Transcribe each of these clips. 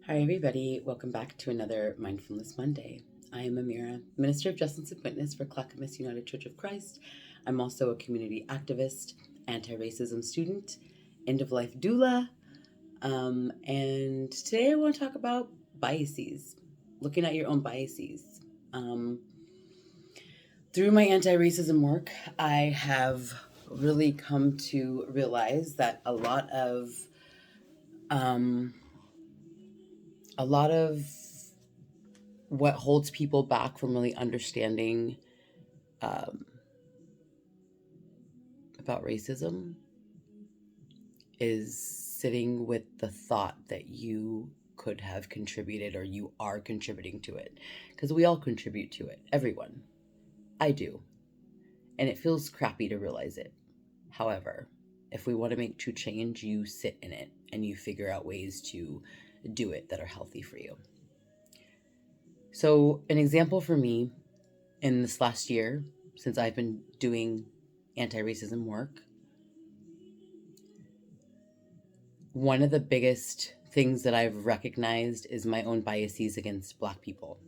Hi, everybody. Welcome back to another Mindfulness Monday. I am Amira, Minister of Justice and Witness for Clackamas United Church of Christ. I'm also a community activist, anti-racism student, end-of-life doula, and today I want to talk about biases, looking at your own biases. Through my anti-racism work, I have really come to realize that a lot of what holds people back from really understanding about racism is sitting with the thought that you could have contributed or you are contributing to it. Because we all contribute to it. Everyone. I do. And it feels crappy to realize it. However, if we want to make true change, you sit in it and you figure out ways to do it that are healthy for you. So an example for me in this last year, since I've been doing anti-racism work, one of the biggest things that I've recognized is my own biases against Black people.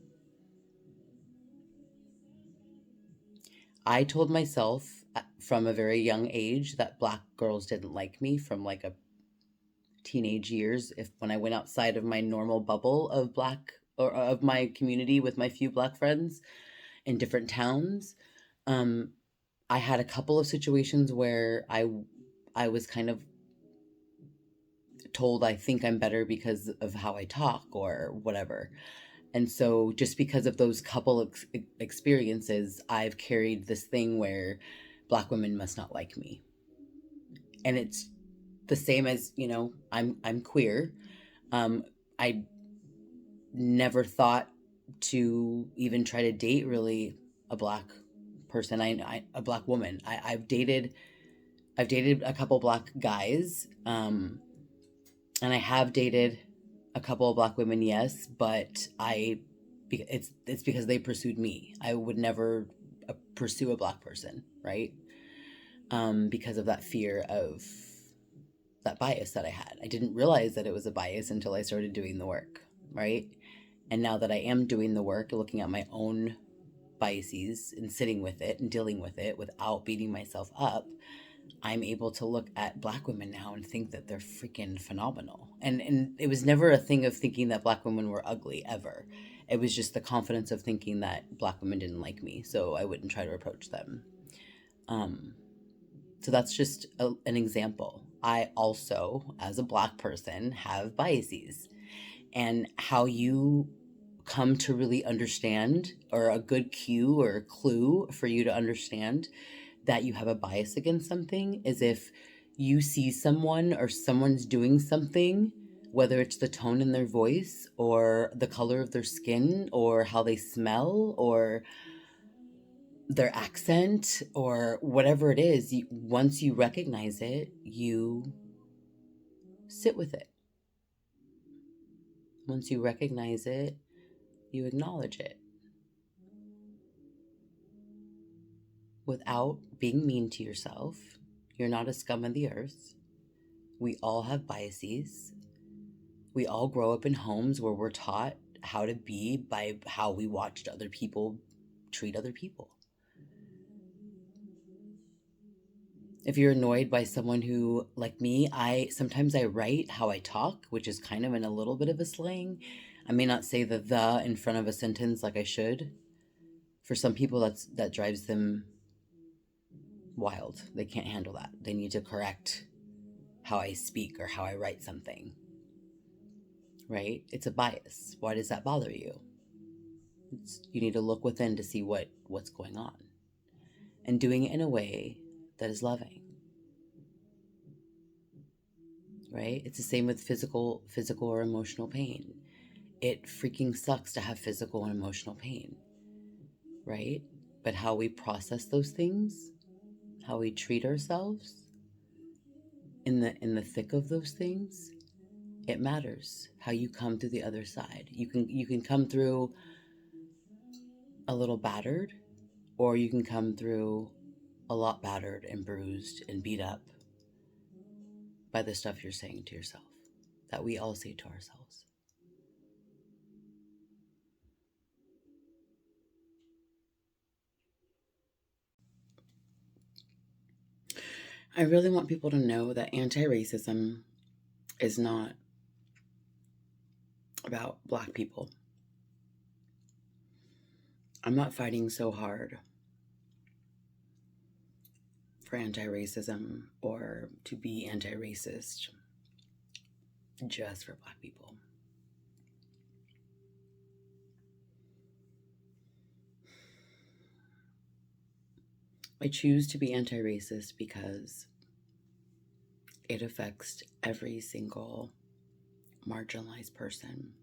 I told myself from a very young age that Black girls didn't like me from like a teenage years. When I went outside of my normal bubble of Black or of my community with my few Black friends in different towns, I had a couple of situations where I was kind of told I think I'm better because of how I talk or whatever. And so just because of those couple experiences, I've carried this thing where Black women must not like me. And it's the same as, I'm queer. I never thought to even try to date really a Black person. A Black woman. I've dated a couple Black guys, and I have dated a couple of Black women, yes, but it's because they pursued me. I would never pursue a Black person, right? Because of that fear of that bias that I had. I didn't realize that it was a bias until I started doing the work, right? And now that I am doing the work, looking at my own biases and sitting with it and dealing with it without beating myself up, I'm able to look at Black women now and think that they're freaking phenomenal. And it was never a thing of thinking that Black women were ugly, ever. It was just the confidence of thinking that Black women didn't like me, so I wouldn't try to approach them. So that's just an example. I also, as a Black person, have biases. And how you come to really understand, or a good cue or a clue for you to understand that you have a bias against something, is if you see someone or someone's doing something, whether it's the tone in their voice or the color of their skin or how they smell or their accent or whatever it is, once you recognize it, you sit with it. Once you recognize it, you acknowledge it without being mean to yourself. You're not a scum of the earth. We all have biases. We all grow up in homes where we're taught how to be by how we watched other people treat other people. If you're annoyed by someone who, like me, sometimes I write how I talk, which is kind of in a little bit of a slang. I may not say the in front of a sentence like I should. For some people, that drives them wild. They can't handle that. They need to correct how I speak or how I write something. Right? It's a bias. Why does that bother you? You need to look within to see what's going on, and doing it in a way that is loving. Right? It's the same with physical or emotional pain. It freaking sucks to have physical and emotional pain, right? But how we process those things, how we treat ourselves in the thick of those things, it matters. How you come through the other side. You can come through a little battered, or you can come through a lot battered and bruised and beat up by the stuff you're saying to yourself, that we all say to ourselves. I really want people to know that anti-racism is not about Black people. I'm not fighting so hard for anti-racism or to be anti-racist just for Black people. I choose to be anti-racist because it affects every single marginalized person.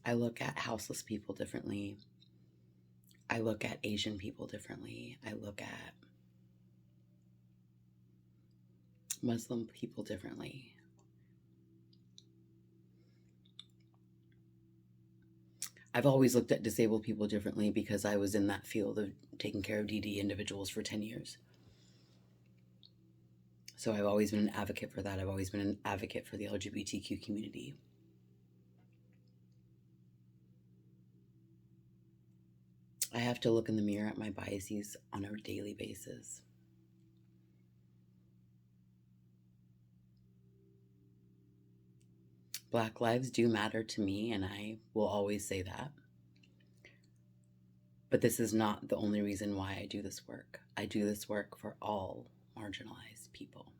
I look at houseless people differently. I look at Asian people differently. I look at Muslim people differently. I've always looked at disabled people differently because I was in that field of taking care of DD individuals for 10 years. So I've always been an advocate for that. I've always been an advocate for the LGBTQ community. I have to look in the mirror at my biases on a daily basis. Black lives do matter to me, and I will always say that. But this is not the only reason why I do this work. I do this work for all marginalized people.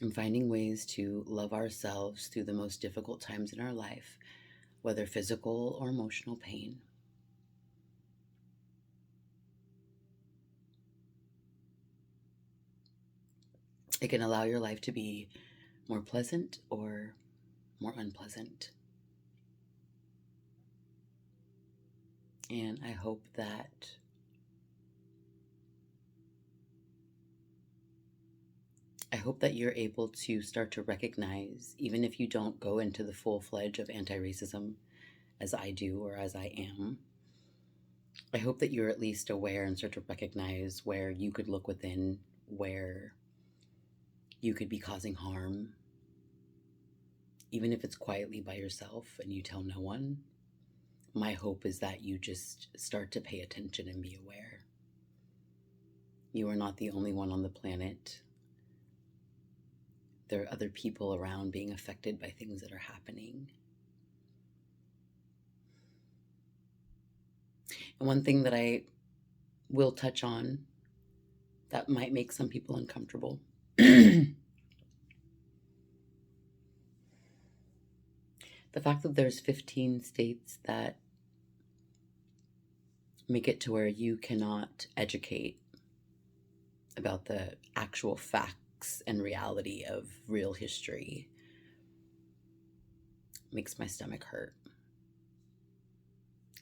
And finding ways to love ourselves through the most difficult times in our life, whether physical or emotional pain. It can allow your life to be more pleasant or more unpleasant. And I hope that you're able to start to recognize, even if you don't go into the full fledged of anti-racism as I do or as I am, I hope that you're at least aware and start to recognize where you could look within, where you could be causing harm, even if it's quietly by yourself and you tell no one. My hope is that you just start to pay attention and be aware. You are not the only one on the planet. There are other people around being affected by things that are happening. And one thing that I will touch on that might make some people uncomfortable the fact that there's 15 states that make it to where you cannot educate about the actual facts and reality of real history makes my stomach hurt.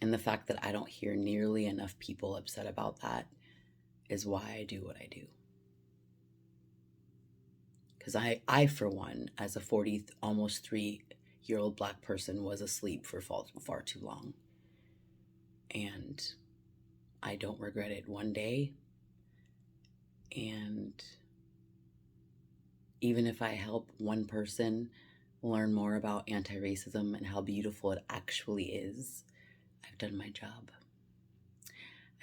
And the fact that I don't hear nearly enough people upset about that is why I do what I do. Because I, for one, as a 40, almost 3-year-old Black person, was asleep for far too long. And I don't regret it one day. And even if I help one person learn more about anti-racism and how beautiful it actually is, I've done my job.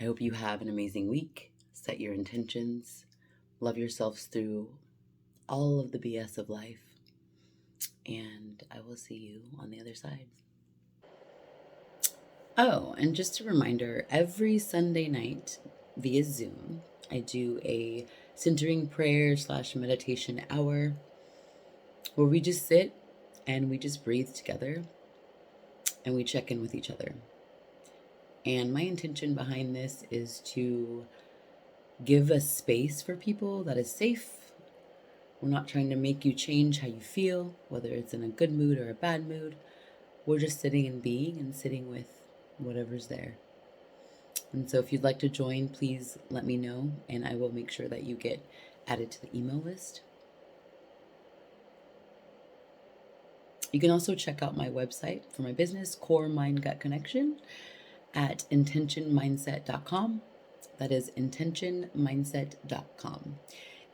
I hope you have an amazing week. Set your intentions. Love yourselves through all of the BS of life. And I will see you on the other side. Oh, and just a reminder, every Sunday night via Zoom, I do a centering prayer / meditation hour where we just sit and we just breathe together and we check in with each other. And my intention behind this is to give a space for people that is safe. We're not trying to make you change how you feel, whether it's in a good mood or a bad mood. We're just sitting and being and sitting with whatever's there. And so if you'd like to join, please let me know, and I will make sure that you get added to the email list. You can also check out my website for my business, Core Mind Gut Connection, at intentionmindset.com. That is intentionmindset.com.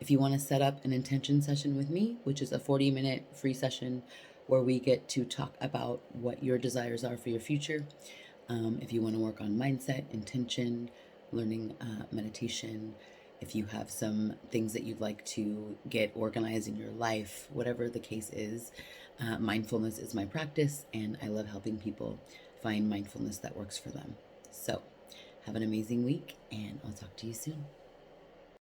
If you want to set up an intention session with me, which is a 40-minute free session where we get to talk about what your desires are for your future. If you want to work on mindset, intention, learning meditation, if you have some things that you'd like to get organized in your life, whatever the case is, mindfulness is my practice, and I love helping people find mindfulness that works for them. So, have an amazing week, and I'll talk to you soon.